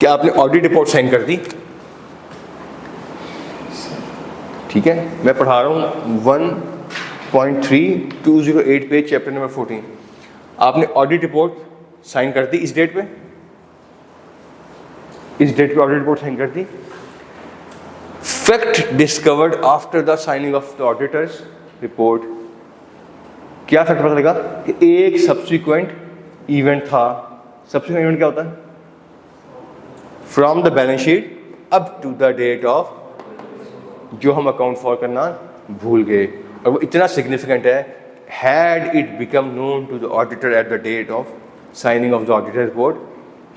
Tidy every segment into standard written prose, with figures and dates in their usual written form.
क्या आपने audit report sign कर दी? ठीक है, मैं पढ़ा रहा हूँ 1.3208 पेज चैप्टर नंबर 14। आपने ऑडिट रिपोर्ट साइन कर दी इस डेट पे, ऑडिट रिपोर्ट साइन कर दी। Fact discovered after the signing of the auditors report, क्या फैक्ट पता लगा कि एक सब्सिक्वेंट इवेंट था। सब्सिक्वेंट इवेंट क्या होता है? From the balance sheet up to the date of, जो हम अकाउंट फॉर करना भूल गए, और वो इतना सिग्निफिकेंट है। Had it become known to the auditor at the date of signing of the auditor report,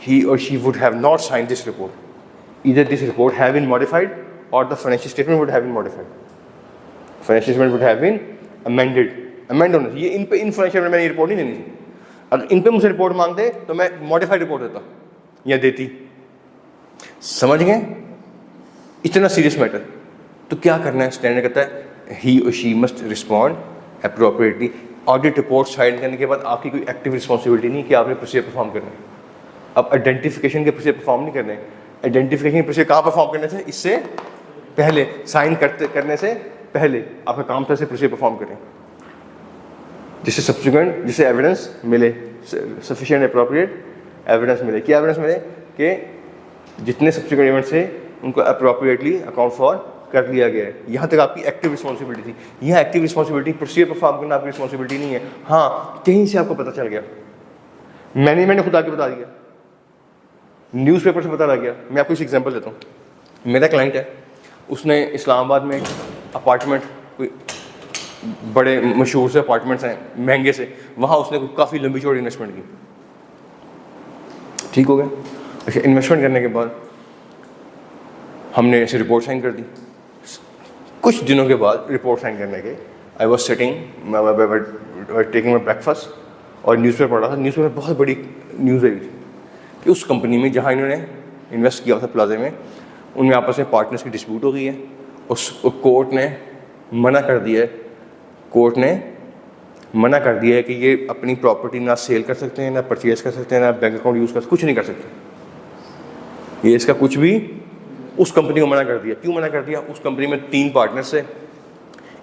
he or she would have not signed this report. Either this report have been modified or the financial statement would have been modified. Financial statement would have been amended. Amend होना चाहिए। In financial मैंने report नहीं देनी थी। अगर इन पे मुझसे report मांगते तो मैं मॉडिफाइड रिपोर्ट देता या देती। समझ गए? इतना सीरियस मैटर। तो क्या करना है? स्टैंडर्ड कहता है he or she must respond appropriately. Audit report sign करने के बाद आपकी कोई एक्टिव रिस्पॉन्सिबिलिटी नहीं कि आपने प्रोसीजर परफॉर्म करना है। अब आइडेंटिफिकेशन के प्रोसीजर परफॉर्म नहीं करने। आइडेंटिफिकेशन के प्रोसीजर कहाँ परफॉर्म करने से? इससे पहले, साइन करने से पहले आपका काम था, से प्रोसीजर परफॉर्म करें जिससे सब्सिक्वेंट, जिससे एविडेंस मिले, सफिशिएंट अप्रोप्रिएट एविडेंस मिले। क्या एविडेंस मिले? कि जितने सब्सिक्वेंट इवेंट्स थे उनको अप्रोप्रिएटली अकाउंट फॉर कर लिया गया है। यहाँ तक आपकी एक्टिव रिस्पॉन्सिबिलिटी थी। यहाँ एक्टिव रिस्पॉन्सिबिलिटी प्रोसीजर परफॉर्म करना आपकी रिस्पॉन्सिबिलिटी नहीं है। हाँ, कहीं से आपको पता चल गया, मैनेजमेंट ने खुद आके बता दिया, न्यूज़पेपर से पता लग गया। मैं आपको इस एग्जांपल देता हूँ। मेरा क्लाइंट है, उसने इस्लामाबाद में अपार्टमेंट, कोई बड़े मशहूर से अपार्टमेंट्स हैं महंगे से, वहाँ उसने काफ़ी लंबी चौड़ी इन्वेस्टमेंट की। ठीक हो गया। अच्छा, इन्वेस्टमेंट करने के बाद हमने ऐसे रिपोर्ट साइन कर दी। कुछ दिनों के बाद रिपोर्ट साइन करने के I was sitting taking my breakfast और न्यूज़पेपर पढ़ रहा था। न्यूज़पेपर बहुत बड़ी न्यूज़ आई थी कि उस कंपनी में जहाँ इन्होंने इन्वेस्ट किया था प्लाजा में, उनमें आपस में पार्टनर्स की डिस्प्यूट हो गई है। उस कोर्ट ने मना कर दिया है, कोर्ट ने मना कर दिया है कि ये अपनी प्रॉपर्टी ना सेल कर सकते हैं, ना परचेज कर सकते हैं, ना बैंक अकाउंट यूज़ कर, कुछ नहीं कर सकते। ये इसका कुछ भी उस कंपनी को मना कर दिया। क्यों मना कर दिया? उस कंपनी में 3 पार्टनर्स है,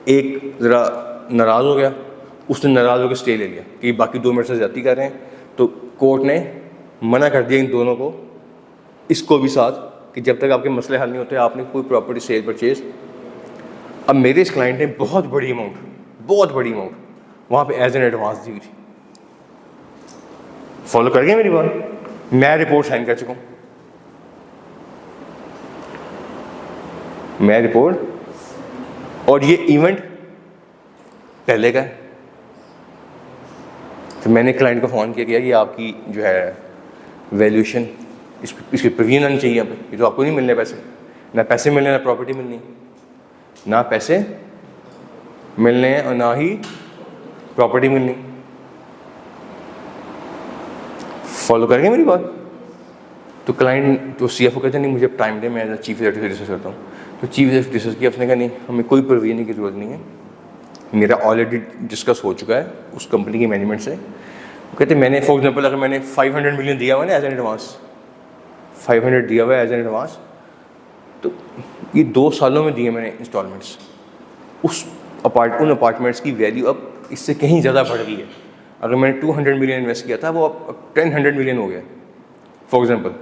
एक ज़रा नाराज़ हो गया, उसने नाराज़ होकर स्टे ले लिया कि बाकी 2 मिनट से ज़्यादती कर रहे हैं। तो कोर्ट ने मना कर दिया इन दोनों को, इसको भी साथ, कि जब तक आपके मसले हल नहीं होते आपने कोई प्रॉपर्टी सेल परचेज। अब मेरे इस क्लाइंट ने बहुत बड़ी अमाउंट वहाँ पे एज एन एडवांस दी हुई थी। फॉलो कर गए मेरी बात? मैं रिपोर्ट साइन कर चुका हूँ, मैं रिपोर्ट, और ये इवेंट पहले का है। तो मैंने क्लाइंट को फ़ोन किया कि आपकी जो है वैल्यूएशन, इसकी प्रीवियन आनी चाहिए। यहाँ पे ये तो आपको नहीं मिलने पैसे, ना पैसे मिलने, ना प्रॉपर्टी मिलनी, ना पैसे मिलने हैं और ना ही प्रॉपर्टी मिलनी। फॉलो करेंगे मेरी बात? तो क्लाइंट, तो CFO कहते नहीं मुझे टाइम दे, मैं एज चीफ एग्जीक्यूटिव डिस्कस करता हूँ। तो चीफ एग्जीक्यूटिव डिस्कस किया, उसने कहा नहीं, हमें कोई प्रीवियन की ज़रूरत नहीं है, मेरा ऑलरेडी डिस्कस हो चुका है उस कंपनी की मैनेजमेंट से। कहते मैंने फॉर एग्जांपल अगर मैंने 500 मिलियन दिया हुआ है ना एज एन एडवांस, 500 दिया हुआ है एज एन एडवांस, तो ये 2 सालों में दिए मैंने इंस्टॉलमेंट्स। उन अपार्टमेंट्स की वैल्यू अब इससे कहीं ज़्यादा बढ़ गई है। अगर मैंने 200 मिलियन इन्वेस्ट किया था, वो अब 10 मिलियन हो गया फॉर एग्जांपल।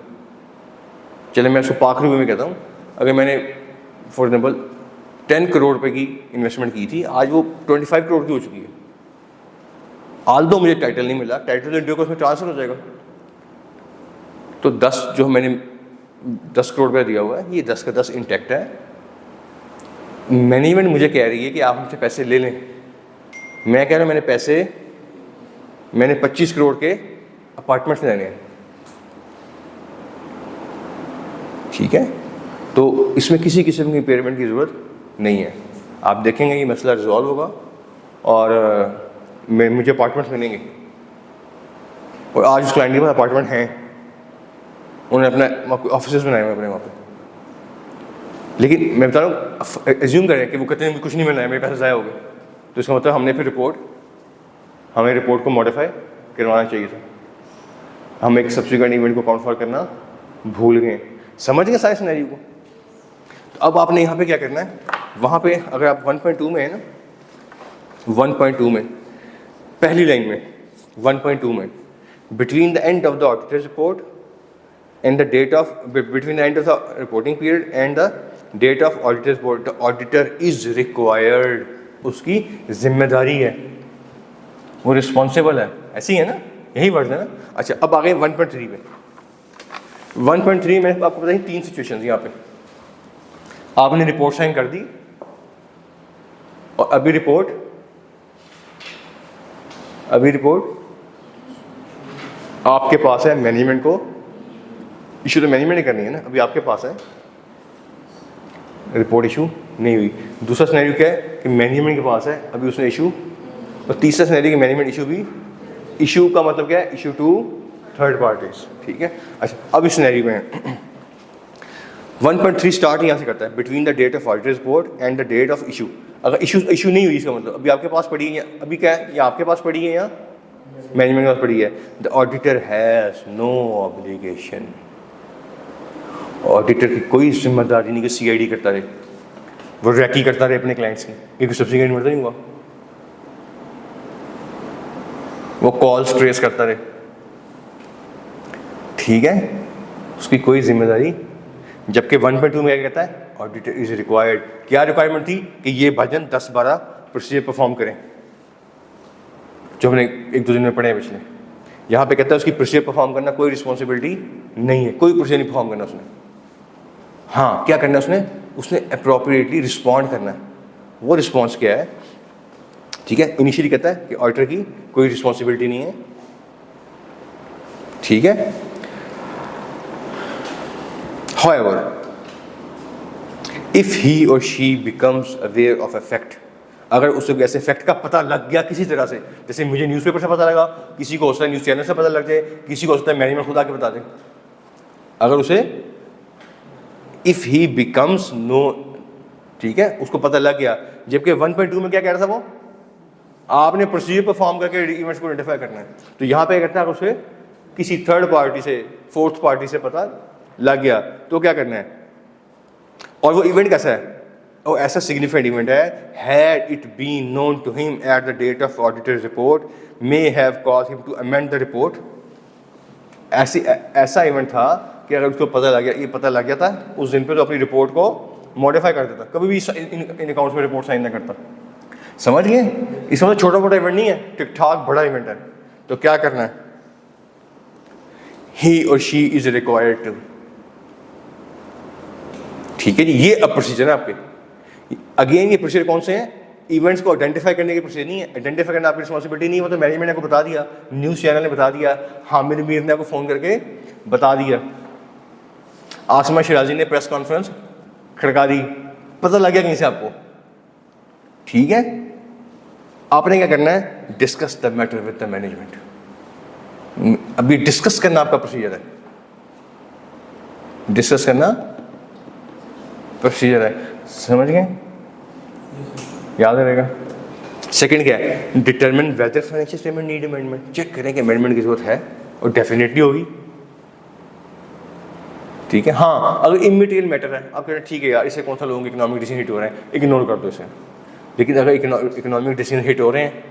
चले मैं उसको पाक रुपये में कहता हूँ, अगर मैंने फॉर एग्जांपल 10 करोड़ रुपए की इन्वेस्टमेंट की थी, आज वो 25 करोड़ की हो चुकी है। आल दो मुझे टाइटल नहीं मिला, टाइटल तो इंडिया को उसमें ट्रांसफर हो जाएगा। तो 10 जो मैंने 10 करोड़ रुपया दिया हुआ है, ये 10 का 10 इंटैक्ट है। मैनेजमेंट मुझे कह रही है कि आप मुझसे पैसे ले लें, मैं कह रहा हूँ मैंने 25 करोड़ के अपार्टमेंट्स लेने हैं। ठीक है, तो इसमें किसी किस्म की पेमेंट की ज़रूरत नहीं है। आप देखेंगे ये मसला रिजॉल्व होगा और मुझे अपार्टमेंट्स मिलेंगे। और आज उस क्लाइंट के पास अपार्टमेंट हैं, उन्होंने अपना ऑफिस बनाए हुए अपने वहाँ पे। लेकिन मैं बता रहा हूँ, एज्यूम करें कि वो कहते हैं कुछ नहीं मिलना है, मेरे पैसे ज़ाया हो गए, तो इसका मतलब हमने फिर हमें रिपोर्ट को मॉडिफाई करवाना चाहिए था। हम एक सब्सिक्वेंट इवेंट को काउंट फॉर करना भूल गए। समझ गए सारे सिनेरियो को? तो अब आपने यहाँ पे क्या करना है, वहाँ पे अगर आप 1.2 में है ना, 1.2 में पहली लाइन में 1.2 में between the end of the auditors report and the date of between the end of the reporting period and the date of auditors report the auditor is required, उसकी जिम्मेदारी है, वो रिस्पॉन्सिबल है, ऐसी है ना, यही वर्ड है ना। अच्छा अब आ गए 1.3 में। 1.3 में आपको बताइए 3 सिचुएशंस। यहाँ पे आपने रिपोर्ट साइन कर दी और अभी रिपोर्ट आपके पास है, मैनेजमेंट को इशू तो मैनेजमेंट ही करनी है ना, अभी आपके पास है, रिपोर्ट इशू नहीं हुई। दूसरा सिनेरियो क्या है कि मैनेजमेंट के पास है, अभी उसने इशू, और तीसरा सिनेरियो कि मैनेजमेंट इशू भी, इशू का मतलब क्या है, इशू टू थर्ड पार्टीज, ठीक है। अच्छा अब इस सिनेरियो में 1.3 स्टार्ट यहाँ से करता है between the date of auditor report and the date of issue. अगर इशू नहीं हुई इसका मतलब अभी आपके पास पड़ी है, अभी क्या है, या आपके पास पड़ी है या मैनेजमेंट के पास पड़ी है। The auditor has no obligation, auditor की कोई जिम्मेदारी नहीं कि CID करता रहे, वो रैकी करता रहे अपने क्लाइंट्स की, क्योंकि सब्सिडी मिलता नहीं हुआ, वो कॉल्स ट्रेस करता रहे, ठीक है, उसकी कोई जिम्मेदारी। जबकि 1.2 में क्या कहता है, ऑडिटर इज रिक्वायर्ड। क्या रिक्वायरमेंट थी कि ये भजन 10-12 प्रोसीजर परफॉर्म करें, जो हमने 1-2 दिन में पढ़े हैं पिछले। यहाँ पे कहता है उसकी प्रोसीजर परफॉर्म करना कोई रिस्पॉन्सिबिलिटी नहीं है, कोई प्रोसीजर नहीं परफॉर्म करना उसने। हाँ क्या करना है उसने अप्रोप्रिएटली रिस्पॉन्ड करना है। वो रिस्पॉन्स क्या है, ठीक है, इनिशियली कहता है कि ऑडिटर की कोई रिस्पॉन्सिबिलिटी नहीं है, ठीक है। However, if he or she becomes aware of a fact, अगर उसे ऐसे फैक्ट का पता लग गया किसी तरह से, जैसे मुझे न्यूज़पेपर से पता लगा, किसी को हो सकता है न्यूज़ चैनल से पता लग जाए, किसी को हो सकता है मैनेजमेंट खुद आके बता दे, अगर उसे इफ ही बिकम्स नो, ठीक है, उसको पता लग गया। जबकि 1.2 में क्या कह रहा था वो, आपने प्रोसीजर परफॉर्म करके इवेंट्स को आइडेंटिफाई करना है। तो यहाँ पे कहता है उसे किसी थर्ड पार्टी से, फोर्थ पार्टी से पता लग गया तो क्या करना है, और वो इवेंट कैसा है, वो ऐसा सिग्निफिकेंट इवेंट है, had it been known to him at the date of auditors report may have caused him to amend the report. ऐसा इवेंट था कि अगर उसको पता लग गया, ये पता लग गया था उस दिन पे, तो अपनी रिपोर्ट को मॉडिफाई कर देता, कभी भी इन अकाउंट्स में रिपोर्ट साइन ना करता। समझ गए? इसमें छोटा मोटा इवेंट नहीं है, ठीक ठाक बड़ा इवेंट है। तो क्या करना है, ही और शी इज रिक्वायर्ड टू, ठीक है जी। ये अब प्रोसीजर है आपके। अगेन ये प्रोसीजर कौन से हैं, इवेंट्स को आइडेंटिफाई करने के प्रोसीजर नहीं है, आइडेंटिफाई करना आपकी रिस्पॉन्सिबिलिटी नहीं है, वो तो मैनेजमेंट ने आपको बता दिया, न्यूज़ चैनल ने बता दिया, हामिद मीर ने आपको फ़ोन करके बता दिया, आसमा शिराजी ने प्रेस कॉन्फ्रेंस खड़का दी, पता लग गया कहीं से आपको, ठीक है। आपने क्या करना है, discuss the matter with the management. अभी डिस्कस करना आपका प्रोसीजर है, डिस्कस करना प्रोसीजर है, समझ गए, याद रहेगा। सेकंड क्या है, determine whether financial statement need amendment. Check करें कि अमेंडमेंट की जरूरत है, और डेफिनेटली होगी, ठीक है। हाँ अगर इमटेरियल मैटर है, आप कह रहे हैं ठीक है यार, इसे कौन सा लोगों इकोनॉमिक डिसीजन हिट हो रहे हैं, इग्नोर कर दो इसे। लेकिन अगर इकोनॉमिक डिसीजन हिट हो रहे हैं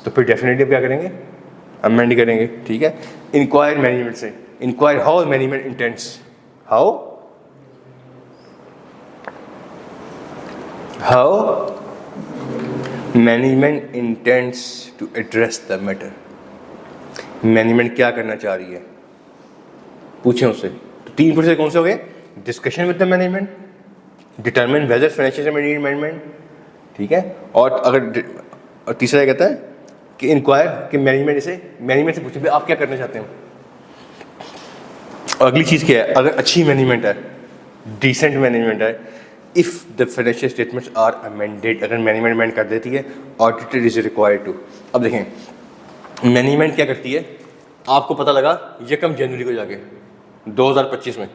तो फिर डेफिनेटली क्या करेंगे, अमेंड करेंगे, ठीक है। इंक्वायर मैनेजमेंट से, inquire how management intents, how management intents to address the matter. Management क्या करना चाह रही है, पूछें उससे। तो 3 प्रोसेस कौन से हो गए, discussion with the management, determine whether financial management, ठीक है, और तीसरा कहता है कि इंक्वायर, कि मैनेजमेंट से पूछे भी आप क्या करना चाहते हो। और अगली चीज़ क्या है, अगर अच्छी मैनेजमेंट है, डिसेंट मैनेजमेंट है, if the financial statements are amended, अगर मैनेजमेंट अमेंड कर देती है, ऑडिटर इज रिक्वायर्ड टू। अब देखें मैनेजमेंट क्या करती है, आपको पता लगा 1 जनवरी को जाके 2025 में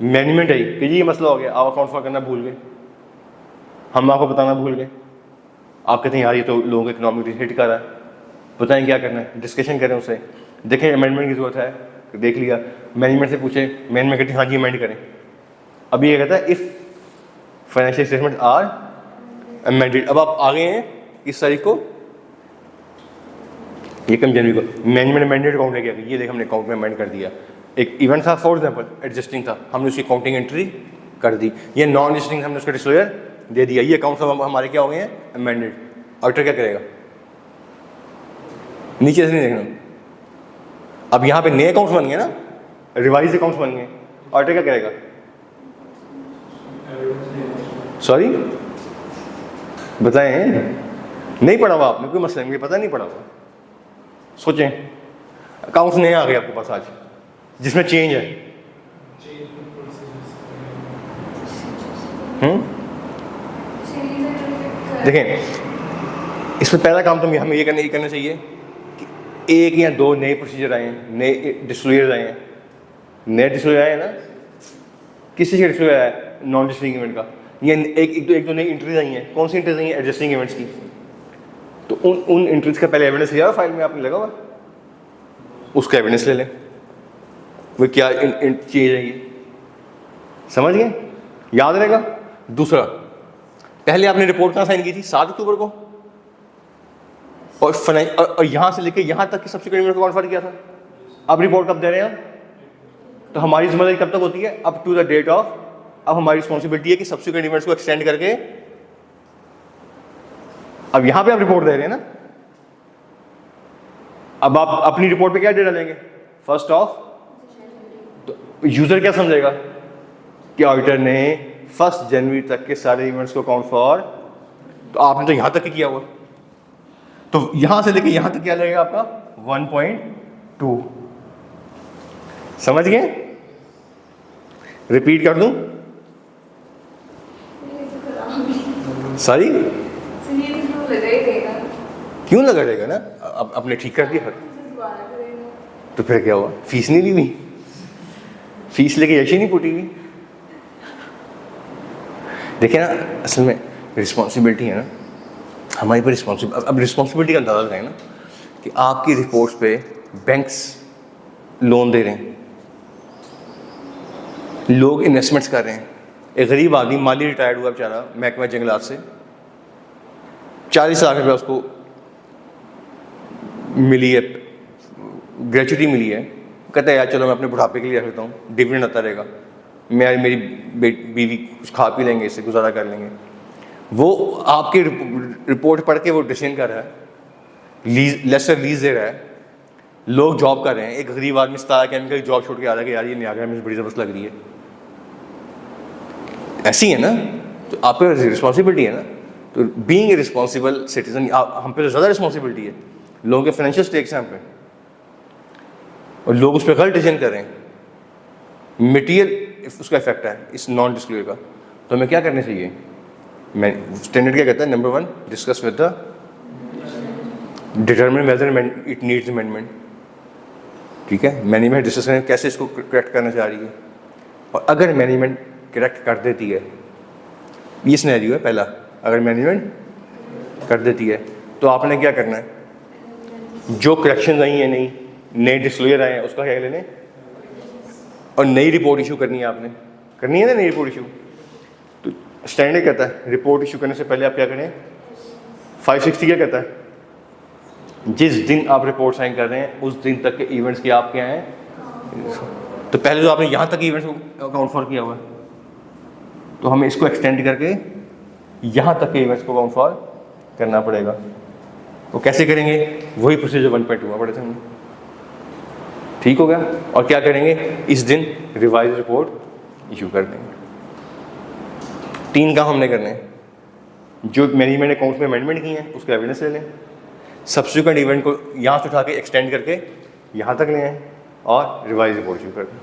मैनेजमेंट आई कि ये मसला हो गया, आप अकाउंट फॉर करना भूल गए, हम आपको बताना भूल गए, आप कहते हैं यार ये तो लोगों को इकोनॉमिक हिट कर रहा है, बताएं क्या करना है, डिस्कशन करें उससे, देखें अमेंडमेंट की ज़रूरत है, देख लिया, मैनेजमेंट से पूछे, मैनेजमेंट कहते हैं हाँ जी अमेंड करें। अभी ये कहता है if financial statement are amended. अब आप आ गए हैं इस तारीख को, ये कम जनवरी को, मैनेजमेंट अमेंडेड अकाउंट लेके आ गई, ये देख हमने अकाउंट में अमेंड कर दिया। एक इवेंट था फॉर एग्जाम्पल एडजस्टिंग था, हमने उसकी अकाउंटिंग एंट्री कर दी। ये नॉन एडजस्टिंग हमने उसका डिस्क्लोजर दे दिया। ये अकाउंट सब हमारे क्या हो गए हैं अमेंडेड। ऑडिटर क्या करेगा, नीचे से नहीं देखना। अब यहाँ पे नए अकाउंट्स बन गए ना, रिवाइज अकाउंट्स बन गए, ऑडिटर क्या करेगा, सॉरी बताएं, नहीं पढ़ा हुआ आपने, कोई मसला नहीं, मुझे पता नहीं पढ़ा हुआ। सोचें, अकाउंट्स नए आ गए आपके पास आज जिसमें चेंज है, देखें इसमें पहला काम तो हमें ये करना चाहिए कि एक या दो नए प्रोसीजर आए हैं, नए डिस्क्लोजर आए हैं। नए डिस्क्लोजर आए हैं ना, किसी से डिस्क्लोजर आया है नॉन एडजस्टिंग इवेंट का, या एक दो नई इंट्रीज आई हैं। कौन सी इंट्रीज आई हैं, एडजस्टिंग इवेंट्स की। तो उन इंट्रीज का पहले एविडेंस लिया फाइल में आपने लगा हुआ, उसका एविडेंस ले लें, वो क्या चेंज है ये, समझ गए, याद रहेगा। दूसरा, पहले आपने रिपोर्ट कहाँ साइन की थी, 7 अक्टूबर को, और यहाँ से लेके यहाँ तक की सब्सिक्वेंट इवेंट को कॉन्फर किया था। अब रिपोर्ट कब दे रहे हैं, तो हमारी जिम्मेदारी कब तक होती है, up to the date of. अब हमारी रिस्पॉन्सिबिलिटी है कि सब्सिक्वेंट इवेंट्स को एक्सटेंड करके, अब यहां पे आप रिपोर्ट दे रहे हैं ना, अब आप अपनी रिपोर्ट पे क्या डेटा लेंगे, फर्स्ट ऑफ। तो यूजर क्या समझेगा कि ऑडिटर ने 1 जनवरी तक के सारे इवेंट्स को काउंट फॉर, तो आपने तो यहां तक ही किया हुआ, तो यहां से लेके यहां तक क्या लगेगा आपका 1.2। समझ गए, रिपीट कर दूं, सॉरी क्यों लगा रहेगा ना, अब आपने ठीक कर दिया, तो फिर क्या हुआ, फीस नहीं ली हुई, फीस लेके यशी नहीं फूटी हुई। देखिए ना, असल में रिस्पॉन्सिबिलिटी है ना हमारी पर, रिस्पॉन्सिबिलिटी। अब रिस्पॉन्सिबिलिटी का अंदाजा लगाए ना कि आपकी रिपोर्ट्स पे बैंक्स लोन दे रहे हैं, लोग इन्वेस्टमेंट्स कर रहे हैं। एक गरीब आदमी माली रिटायर्ड हुआ बेचारा महकमा जंगलात से, 40 लाख रुपया उसको मिली है, ग्रेचुटी मिली है। कहता है यार चलो मैं अपने बुढ़ापे के लिए रख लेता हूँ, डिविडेंड आता रहेगा, मैं मेरी बीवी कुछ खा पी लेंगे, इससे गुजारा कर लेंगे। वो आपकी रिपोर्ट पढ़ के वो डिसीजन कर रहा है, लेसर लीज दे रहा है, लोग जॉब कर रहे हैं। एक गरीब आदमी 17 केमिकल जॉब छोड़ के आ रहा है कि यार ये नियाग्रा में बड़ी ज़बरदस्त लग रही है, ऐसी है ना, तो आप पे रिस्पॉन्सिबिलिटी है ना। तो बीइंग ए रिस्पॉन्सिबल सिटीजन, हम पे तो ज़्यादा रिस्पॉन्सिबिलिटी है, लोगों के फाइनेंशियल स्टेक्स हैं हम पे, और लोग उस पर गलत डिसीजन कर रहे हैं, मटीरियल उसका इफेक्ट है इस नॉन डिस्क्लोजर का। तो हमें क्या करना चाहिए, मैं स्टैंडर्ड क्या कहता है, number 1 discuss with the determine whether it needs amendment. ठीक है, मैनेजमेंट डिस्कस करें कैसे इसको करेक्ट करना चाह रही है, और अगर मैनेजमेंट करेक्ट कर देती है, ये सिनेरियो है पहला, अगर मैनेजमेंट कर देती है तो आपने क्या करना है, जो करेक्शन आई हैं, नहीं नए डिस्क्लोजर आए हैं, उसका क्या लेने, और नई रिपोर्ट इशू करनी है, आपने करनी है ना नई रिपोर्ट इशू। तो स्टैंडर्ड कहता है रिपोर्ट इशू करने से पहले आप क्या करें, 560 क्या कहता है, जिस दिन आप रिपोर्ट साइन कर रहे हैं उस दिन तक के इवेंट्स के आप क्या हैं। तो पहले जो आपने यहाँ तक इवेंट्स को अकाउंट फॉर किया हुआ है, तो हमें इसको एक्सटेंड करके यहाँ तक के इवेंट्स को काउंट फॉर करना पड़ेगा। तो कैसे करेंगे, वही प्रोसीजर 1.2 पड़े थे, ठीक हो गया। और क्या करेंगे, इस दिन रिवाइज रिपोर्ट इशू कर देंगे। 3 काम हमने करने हैं, जो मैनेजमेंट अकाउंट्स में अमेंडमेंट की हैं उसका एविडेंस ले लें, सब्सिक्वेंट इवेंट को यहाँ से उठा के एक्सटेंड करके यहाँ तक ले आए, और रिवाइज रिपोर्ट इशू कर दें।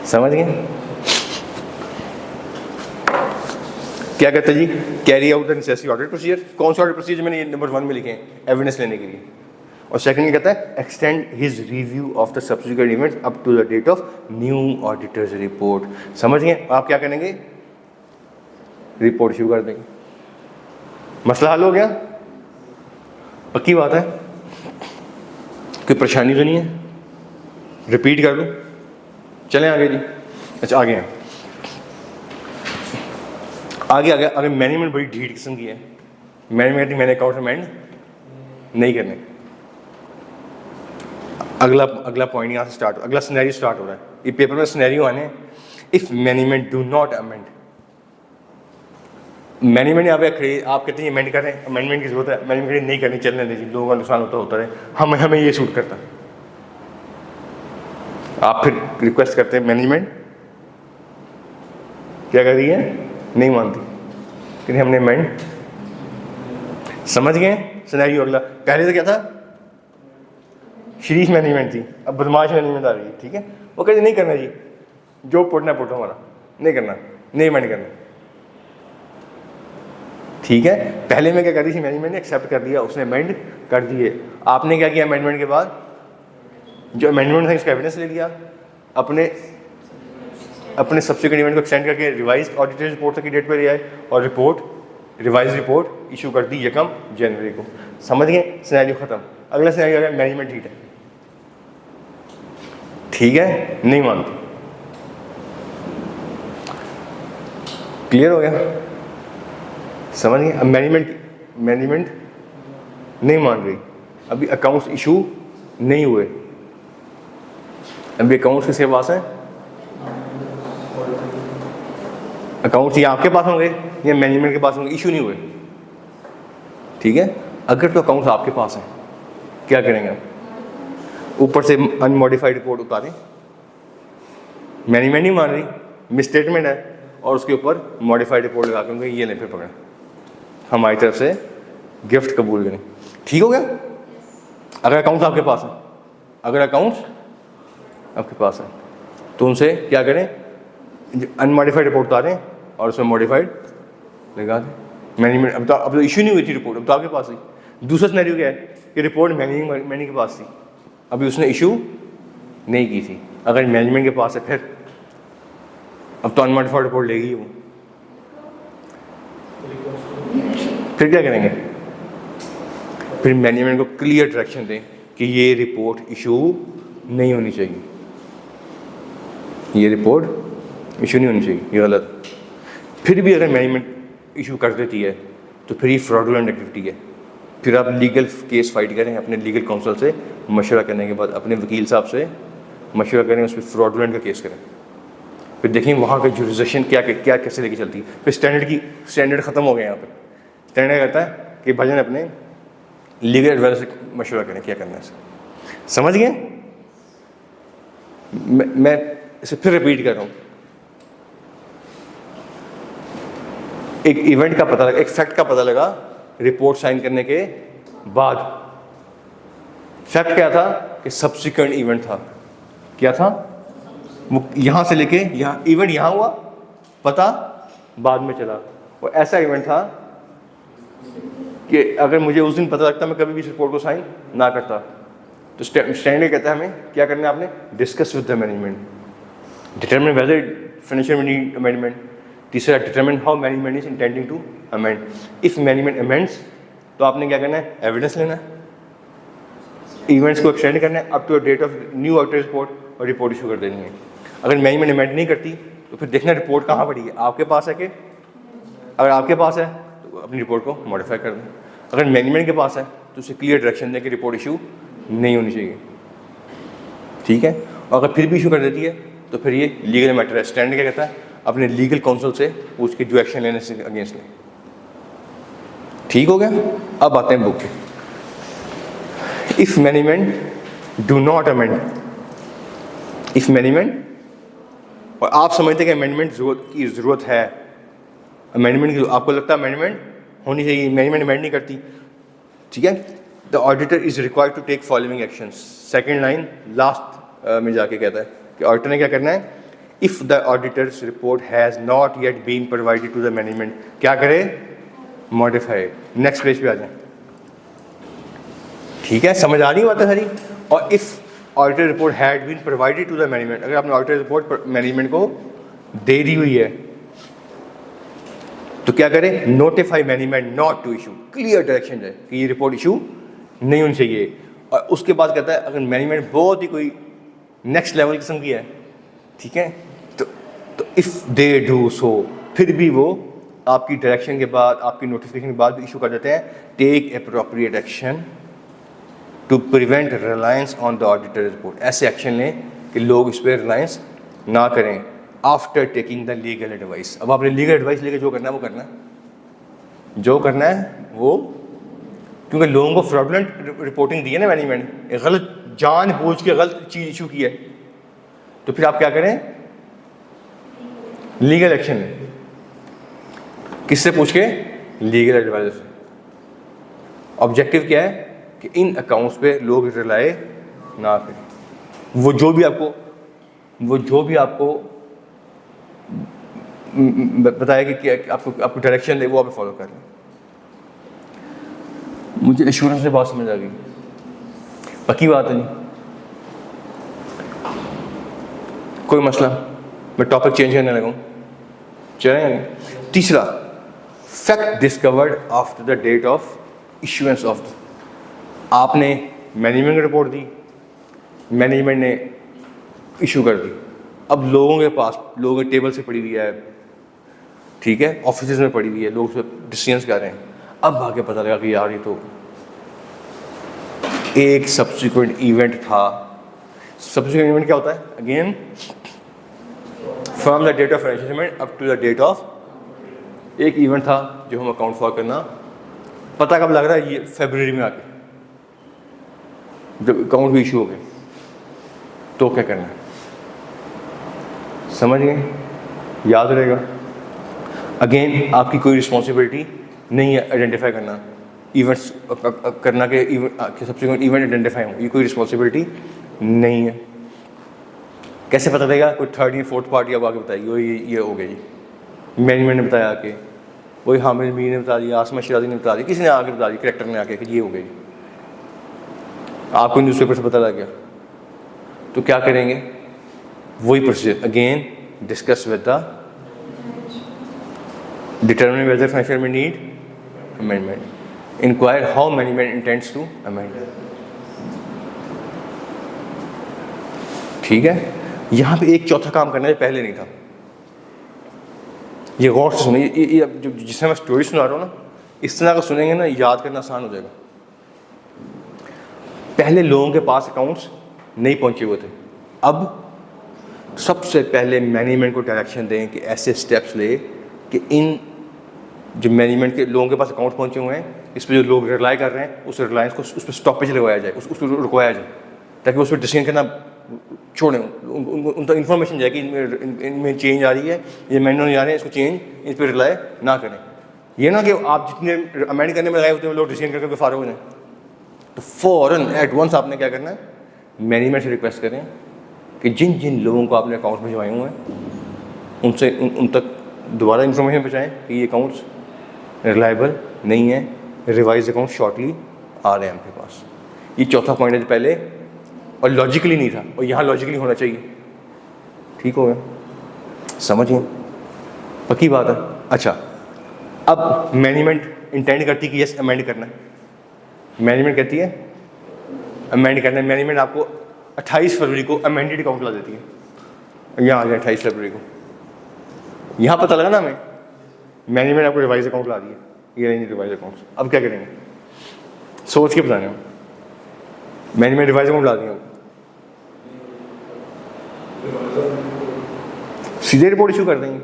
समझ गए क्या कहते हैं जी, carry out the necessary audit procedure. कौन सा ऑडिट प्रोसीजर मैंने ये नंबर 1 में लिखे हैं, एविडेंस लेने के लिए। और सेकंड कहता है extend his review of the subsequent events up to the date of new auditors report. समझ गए, आप क्या करेंगे, रिपोर्ट इशू कर देंगे, मसला हल हो गया। पक्की बात है, कोई परेशानी तो नहीं है। रिपीट कर दूँ, चलें आगे जी। अच्छा आगे हैं, आगे आगे आगे मैनेजमेंट बड़ी ढीठ किस्म की है। मैनेजमेंट मैंने अकाउंट अमेंड नहीं करने। अगला पॉइंट यहाँ से स्टार्ट, अगला सिनेरियो स्टार्ट हो रहा है। ये पेपर में सिनेरियो आने, if management do not amend. Management यहाँ पे आप कहते हैं अमेंड करें, अमेंडमेंट की जरूरत है, मैनेजमेंट नहीं करनी, चलने दीजिए, लोगों का नुकसान होता रहे, हमें ये सूट करता। आप फिर रिक्वेस्ट करते हैं, मैनेजमेंट क्या कर रही है, नहीं मानती, क्योंकि हमने अमेंड। समझ गए सिनेरियो अगला। पहले तो क्या था, शरीफ मैनेजमेंट थी, अब बदमाश मैनेजमेंट आ रही है। ठीक है, वो कहते नहीं करना जी, जो पुटना पुटो हमारा, नहीं करना, नहीं अमेंड करना। ठीक है, पहले में क्या कर रही थी मैनेजमेंट ने एक्सेप्ट कर दिया, उसने अमेंड कर दिए। आपने क्या किया अमेंडमेंट के बाद, जो अमेंडमेंट था इसका एविडेंस ले लिया, अपने सब्सिक्वेंट इवेंट को एक्सटेंड करके रिवाइज ऑडिटर रिपोर्ट तक की डेट पर ले आए और रिवाइज रिपोर्ट इशू कर दी 1 जनवरी को। समझ गए, सिनेरियो खत्म। अगला सिनेरियो है मैनेजमेंट ठीक है, नहीं मानती। क्लियर हो गया, समझ गए। अब मैनेजमेंट नहीं मान रही, अभी अकाउंट्स इशू नहीं हुए, अभी अकाउंट्स किसके पास है, अकाउंट्स या आपके पास होंगे या मैनेजमेंट के पास होंगे, इशू नहीं हुए। ठीक है, अगर तो अकाउंट्स आपके पास हैं, क्या करेंगे आप, ऊपर से अनमॉडिफाइड रिपोर्ट उतारें, मैनेजमेंट नहीं मान रही, मिसस्टेटमेंट है, और उसके ऊपर मॉडिफाइड रिपोर्ट लगा के ये नहीं, फिर पकड़ें, हमारी तरफ से गिफ्ट कबूल करें। ठीक हो गया। अगर अकाउंट्स आपके पास है, अगर अकाउंट्स आपके पास है तो उनसे क्या करें, अनमॉडिफाइड रिपोर्ट उतारें और उसमें मॉडिफाइड लगा दें। मैनेजमेंट अब तो इशू नहीं हुई थी रिपोर्ट, अब तो आपके पास थी। दूसरा सिनेरियो क्या है कि रिपोर्ट मैनेजमेंट के पास थी, अभी उसने इशू नहीं की थी। अगर मैनेजमेंट के पास है फिर अब तो अनमॉडिफाइड रिपोर्ट लेगी वो, फिर क्या करेंगे, फिर मैनेजमेंट को क्लियर डायरेक्शन दें कि ये रिपोर्ट इशू नहीं होनी चाहिए, ये रिपोर्ट इशू नहीं होनी चाहिए, ये गलत। फिर भी अगर मैनेजमेंट इशू कर देती है तो फिर ये फ्रॉडुलेंट एक्टिविटी है। फिर आप लीगल केस फाइट करें, अपने लीगल काउंसिल से मशवरा करने के बाद, अपने वकील साहब से मशवरा करें, उस पर फ्रॉडुलेंट का केस करें। फिर देखें वहाँ का जुरिसडिक्शन क्या कैसे लेके चलती है। फिर स्टैंडर्ड ख़त्म हो गए यहाँ पर। स्टैंडर्ड कहता है कि भाईजान अपने लीगल एडवाइजर से मशवरा करें क्या करना है। समझ गए। मैं इसे फिर रिपीट कर रहा हूँ। एक इवेंट का पता लगा, एक फैक्ट का पता लगा रिपोर्ट साइन करने के बाद। फैक्ट क्या था कि सब्सिक्वेंट इवेंट था। क्या था वो, यहाँ से लेके यहाँ इवेंट यहाँ हुआ, पता बाद में चला। वो ऐसा इवेंट था कि अगर मुझे उस दिन पता लगता मैं कभी भी इस रिपोर्ट को साइन ना करता। तो स्टैंडर्ड कहता है हमें क्या करना है, आपने discuss with the management, determine whether financial need amendment. तीसरा, determine how management is intending to amend. If management amends तो आपने क्या करना है, एविडेंस लेना है, इवेंट्स को एक्सटेंड करना है up to date of new auditor report, और रिपोर्ट इशू कर देनी है। अगर मैनेजमेंट अमेंड नहीं करती तो फिर देखना रिपोर्ट कहाँ पड़ी है, आपके पास है कि, अगर आपके पास है तो अपनी रिपोर्ट को मॉडिफाई कर दें। अगर मैनेजमेंट के पास है तो उसे क्लियर डायरेक्शन दें कि रिपोर्ट इशू नहीं होनी चाहिए। ठीक है। और अगर फिर भी इशू कर देती है तो फिर ये लीगल मैटर है। स्टैंड क्या कहता है, अपने लीगल काउंसिल से पूछ के जो एक्शन लेने से अगेंस्ट लें। ठीक हो गया। अब आते हैं बुक पे। If management do not amend, if management, और आप समझते हैं कि अमेंडमेंट की ज़रूरत है, अमेंडमेंट की आपको लगता है अमेंडमेंट होनी चाहिए, मैनेजमेंट अमेंड नहीं करती। ठीक है। The auditor is required to take following action. Second line last में जाके कहता है कि ऑडिटर ने क्या करना है, if the auditors report has not yet been provided to the management, क्या करे, मॉडिफाई। नेक्स्ट पेज पे आ जाए। ठीक है, समझ आ रही बात है सारी। और if auditor report had been provided to the management, अगर आपने ऑडिटर रिपोर्ट मैनेजमेंट को दे दी हुई है तो क्या करें, notify management not to issue, clear direction है कि ये रिपोर्ट इशू नहीं होनी चाहिए। और उसके बाद कहता है अगर मैनेजमेंट बहुत ही कोई नेक्स्ट लेवल किस्म की है, ठीक है। तो इफ़ दे डू सो, फिर भी वो आपकी डायरेक्शन के बाद, आपकी नोटिफिकेशन के बाद इशू कर देते हैं, take appropriate action to prevent reliance on the auditor report. ऐसे एक्शन लें कि लोग इस पर रिलायंस ना करें after taking the legal advice. अब आपने लीगल एडवाइस लेके जो करना है वो करना है, जो करना है वो, क्योंकि लोगों को फ्रॉडुलेंट रिपोर्टिंग दी है ना मैनेजमेंट, एक गलत जानबूझ के गलत चीज़ इशू की है, तो फिर आप क्या करें, लीगल एक्शन लें। किससे पूछ के? लीगल एडवाइजर से। ऑब्जेक्टिव क्या है कि इन अकाउंट्स पे लोग रिलाय ना करें। वो जो भी आपको बताया कि आपको डायरेक्शन दे, वो आप फॉलो कर लें। मुझे एश्योरेंस से बात समझ आ गई, पक्की बात है नहीं, कोई मसला? मैं टॉपिक चेंज करने लगा हूँ, चलेंगे। तीसरा, fact discovered after the date of issuance of. आपने मैनेजमेंट रिपोर्ट दी, मैनेजमेंट ने इशू कर दी, अब लोगों के पास, लोगों के टेबल से पड़ी हुई है, ठीक है, ऑफिस में पड़ी हुई है, लोग डिसीजंस कर रहे हैं। अब आगे पता लगा कि यार ये तो एक सब्सिक्वेंट इवेंट था। सब्सिक्वेंट इवेंट क्या होता है? Again, from the date of financial up to the date of, एक इवेंट था जो हम अकाउंट फॉर करना। पता कब लग रहा है? ये फरवरी में आके जब अकाउंट भी इशू हो गए, तो क्या करना है? समझ गए? याद रहेगा। अगेन, आपकी कोई रिस्पॉन्सिबिलिटी नहीं है आइडेंटिफाई करना, इवेंट्स करना के सब्सिक्वेंट इवेंट आइडेंटिफाई हो, ये कोई रिस्पॉन्सिबिलिटी नहीं है। कैसे पता लगेगा? कोई थर्ड या फोर्थ पार्टी अब आके बताएगी, वो ये हो गया जी, मैनेजमेंट ने बताया आके, वही हामिद मीर ने बता दिया, आसमा शराजी ने बता दिया, किसी ने आके बता दिया, करेक्टर ने आके कि ये हो गया जी, आपको न्यूज़पेपर से पता लग गया, तो क्या करेंगे? वही procedure, again discuss with the determine whether financial may need amendment, inquire how management intends to amend। ठीक है, यहाँ पे एक चौथा काम करना है, पहले नहीं था। ये गौर से सुनिए, ये जिससे मैं स्टोरी सुना रहा हूँ ना, इस तरह का सुनेंगे ना, याद करना आसान हो जाएगा। पहले लोगों के पास अकाउंट्स नहीं पहुँचे हुए थे, अब सबसे पहले मैनेजमेंट को डायरेक्शन दें कि ऐसे स्टेप्स ले कि इन जो मैनेजमेंट के लोगों के पास अकाउंट पहुंचे हुए हैं, इस पर जो लोग रिलाई कर रहे हैं, उस रिलायंस को उस पर स्टॉपेज लगवाया जाए, उसको रुकवाया जाए, ताकि उस पर डिसीजन करना छोड़ें। उन तक इन्फॉर्मेशन जाए कि इनमें चेंज आ रही है, ये मैनुअल जा रहे हैं, इसको चेंज, इस पर रिलाई ना करें। ये ना कि आप जितने अमेंड करने में लगाए होते हैं लोग डिसीजन करके फारो हो जाए, तो फ़ौरन एट वंस आपने क्या करना है? मैनेजमेंट से रिक्वेस्ट करें कि जिन जिन लोगों को आपने अकाउंट्स भिजवाए हुए हैं उनसे उन तक दोबारा इन्फॉर्मेशन पहुँचाएँ कि ये अकाउंट्स रिलायबल नहीं है, रिवाइज अकाउंट शॉर्टली आ रहे हैं आपके पास। ये चौथा पॉइंट है जो पहले और लॉजिकली नहीं था, और यहाँ लॉजिकली होना चाहिए। ठीक हो गया? समझिए, पक्की बात है। अच्छा, अब मैनेजमेंट इंटेंड करती है कि यस अमेंड करना है, मैनेजमेंट कहती है अमेंड करना है, मैनेजमेंट आपको 28 फरवरी को अमेंडेड अकाउंट ला देती है। यहाँ आ गया 28 फरवरी को, यहाँ पता लगा ना हमें, मैनेजमेंट आपको रिवाइज अकाउंट ला दिए, ये नहीं रिवाइज अकाउंट्स। अब क्या करेंगे? सोच के बताने हो, मैनेजमेंट रिवाइज अकाउंट ला दिया, सीधे रिपोर्ट इशू कर देंगे।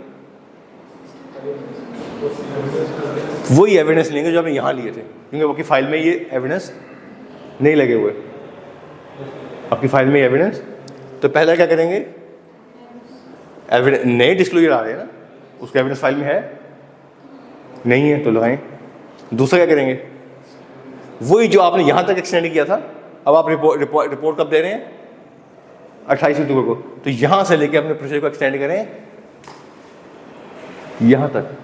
वही एविडेंस लेंगे जो आपने यहाँ लिए थे, क्योंकि आपकी फाइल में ये एविडेंस नहीं लगे हुए, आपकी फाइल में एविडेंस। तो पहला क्या करेंगे? एविडेंस नए डिस्क्लोजर आ रहे हैं ना, उसका एविडेंस फाइल में है नहीं है तो लगाएं। दूसरा क्या करेंगे? वही जो आपने यहाँ तक एक्सटेंड किया था, अब आप रिपोर्ट कब दे रहे हैं? 28 अक्टूबर को, तो यहाँ से लेके अपने प्रोसीजर को एक्सटेंड करें यहाँ तक।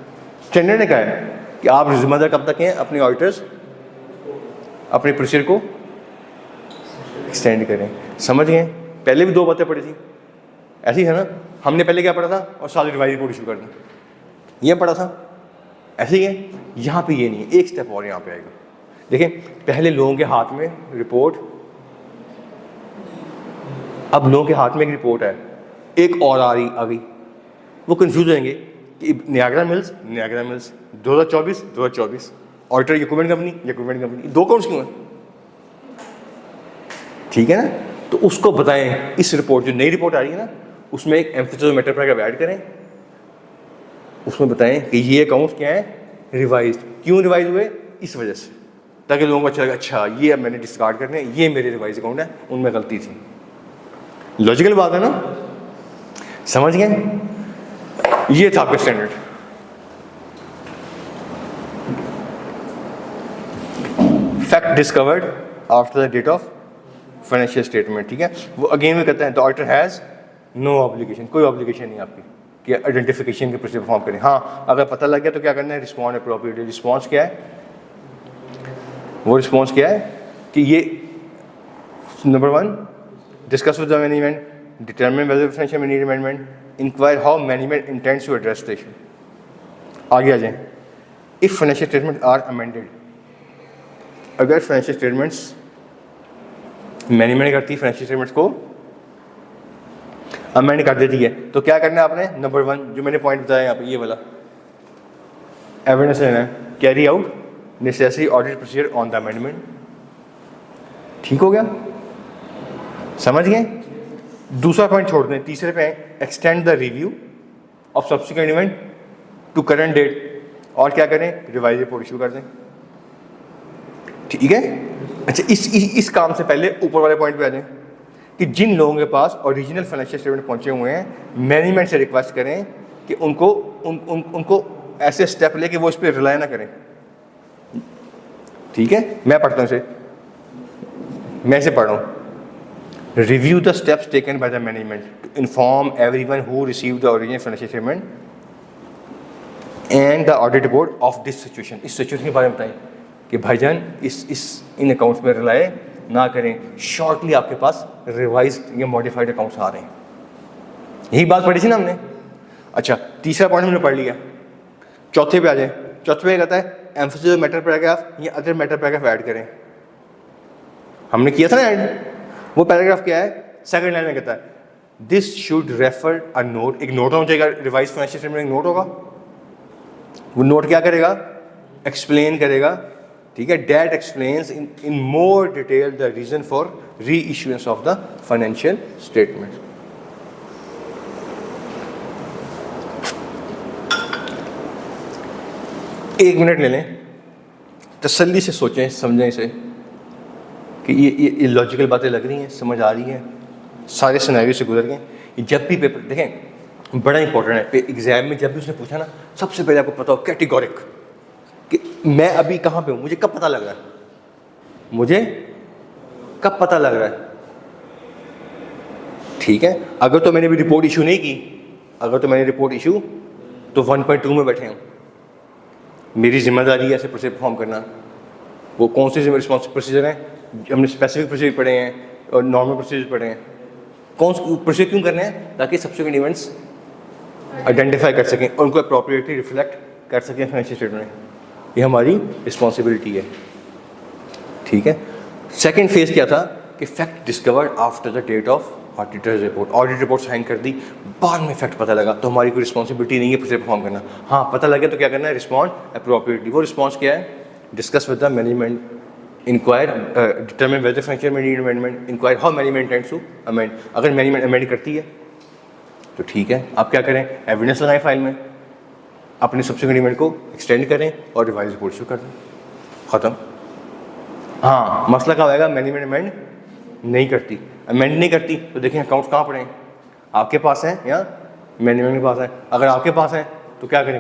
स्टैंडर्ड ने कहा है कि आप जिम्मेदार कब तक हैं अपने ऑडिटर्स अपने प्रोसीजर को एक्सटेंड करें। समझ गए? पहले भी दो बातें पड़ी थी, ऐसी है ना, हमने पहले क्या पढ़ा था और सारी रिवाइज रिपोर्ट इशू कर दी, ये पढ़ा था, ऐसे ही है। यहाँ पे ये नहीं है, एक स्टेप और यहाँ पे आएगा। देखें, पहले लोगों के हाथ में रिपोर्ट अब लोगों के हाथ में एक रिपोर्ट है, एक और आ गई, वो कंफ्यूज होंगे कि Niagara mills 2024 auditor equipment company, दो अकाउंट्स क्यों हैं? ठीक है ना, तो उसको बताएं इस रिपोर्ट, जो नई रिपोर्ट आ रही है ना, उसमें एक एम्फेसिस मैटर पैराग्राफ ऐड करें, उसमें बताएं कि ये अकाउंट्स क्या है, रिवाइज क्यों रिवाइज हुए, इस वजह से, ताकि लोगों को अच्छा लगे, अच्छा ये अब मैंने डिस्कार्ड करने, ये मेरे रिवाइज अकाउंट है, उनमें गलती थी। लॉजिकल बात है ना, समझ गए? ये था आपका standard. Fact discovered after the date of financial statement, ठीक है, वो अगेन में कहते हैं the auditor has no obligation, कोई ऑब्लिगेशन नहीं आपकी कि आइडेंटिफिकेशन के प्रोसीजर परफॉर्म करें। हाँ, अगर पता लग गया तो क्या करना है, रिस्पॉन्ड अप्रोप्रिएटली। रिस्पॉन्स क्या है, वो रिस्पॉन्स क्या है कि ये number 1 discuss with the management, determine whether financial need amendment, inquire how management intends to address the issue. आगे आ जाए, if financial statement are amended, अगर फाइनेंशियल स्टेटमेंट्स मैनेजमेंट करती है फाइनेंशियल स्टेटमेंट्स को अमेंड कर देती है, तो क्या करना है आपने, नंबर 1 जो मैंने पॉइंट बताया यहाँ पे, ये वाला एविडेंस लेना है, carry out necessary audit procedure on the amendment. ठीक हो गया, समझ गए? दूसरा पॉइंट छोड़ दें, तीसरे पे extend the review of subsequent event to current date, और क्या करें, रिवाइज रिपोर्ट इशू कर दें। ठीक है, अच्छा इस काम से पहले ऊपर वाले पॉइंट पे आ जाएं कि जिन लोगों के पास ओरिजिनल फाइनेंशियल स्टेटमेंट पहुंचे हुए हैं, मैनेजमेंट से रिक्वेस्ट करें कि उनको ऐसे स्टेप ले कि वो इस पर रिलाई ना करें। ठीक है, मैं पढ़ता हूँ इसे, मैं इसे पढ़ रहा हूँ। Review the steps taken by the management to inform everyone who receive the original financial statement and the audit report of this situation. इस सिचुएशन के बारे में बताएं कि भाईजान इन अकाउंट्स पर रिलाई ना करें, शॉर्टली आपके पास रिवाइज या मॉडिफाइड अकाउंट्स आ रहे हैं। यही बात पढ़ी थी ना हमने। अच्छा, तीसरा पॉइंट हमने पढ़ लिया, चौथे पे आ जाए। चौथे पे कहता है एम्फेसिस मैटर पैराग्राफ या अदर मैटर पैराग्राफ ऐड करें। हमने किया था ना ऐड, वो पैराग्राफ क्या है, सेकंड लाइन में कहता है this should refer a note, एक नोट होना चाहिए, रिवाइज फाइनेंशियल स्टेटमेंट एक नोट होगा, वो नोट क्या करेगा, एक्सप्लेन करेगा, ठीक है, that explains in more detail the reason for reissuance of the financial statement. एक मिनट ले लें, तसल्ली से सोचें, समझें इसे कि ये लॉजिकल बातें लग रही हैं, समझ आ रही हैं, सारे सिनेरियो से गुजर गए। जब भी पेपर देखें, बड़ा इंपॉर्टेंट है, एग्जाम में जब भी उसने पूछा ना, सबसे पहले आपको पता हो कैटेगोरिक कि मैं अभी कहाँ पे हूँ, मुझे कब पता लग रहा है, मुझे कब पता लग रहा है। ठीक है, अगर तो मैंने भी रिपोर्ट इशू नहीं की, अगर तो मैंने रिपोर्ट इशू तो 1.2 में बैठे हूँ, मेरी जिम्मेदारी है ऐसे प्रोसीजर परफॉर्म करना। वो कौन से रिस्पॉन्सिव प्रोसीजर हैं, हमने स्पेसिफिक प्रोसीजर पढ़े हैं और नॉर्मल प्रोसीजर पढ़े हैं। कौन से प्रोसीजर क्यों करने हैं, ताकि सब्सिक्वेंट इवेंट्स आइडेंटिफाई कर सकें और उनको अप्रोप्रिएटली रिफ्लेक्ट कर सकें फाइनेंशियल स्टेटमेंट में। ये हमारी रिस्पॉन्सिबिलिटी है। ठीक है, सेकेंड फेज क्या था कि fact discovered after the date of auditors report. Audit report sign कर दी, बाद में फैक्ट पता लगा, तो हमारी कोई रिस्पॉन्सिबिलिटी नहीं है प्रोसीजर परफॉर्म करना। हाँ, पता लगे तो क्या करना है, रिस्पॉन्ड अप्रोप्रिएटली। वो रिस्पॉन्स क्या है, discuss with the management, inquire determine whether financial need amendment, inquire how management intends to amend. अगर मैनेजमेंट अमेंड करती है तो ठीक है, आप क्या करें, एविडेंस लगाएं फाइल में, अपने सब्सिक्वेंट इवेंट को एक्सटेंड करें और रिवाइज रिपोर्ट इशू कर दें, ख़त्म। हाँ, मसला क्या होगा, मैनेजमेंट अमेंड नहीं करती, अमेंड नहीं करती तो देखें अकाउंट्स कहाँ पड़े हैं, आपके पास हैं या मैनेजमेंट के पास है। अगर आपके पास है तो क्या करें,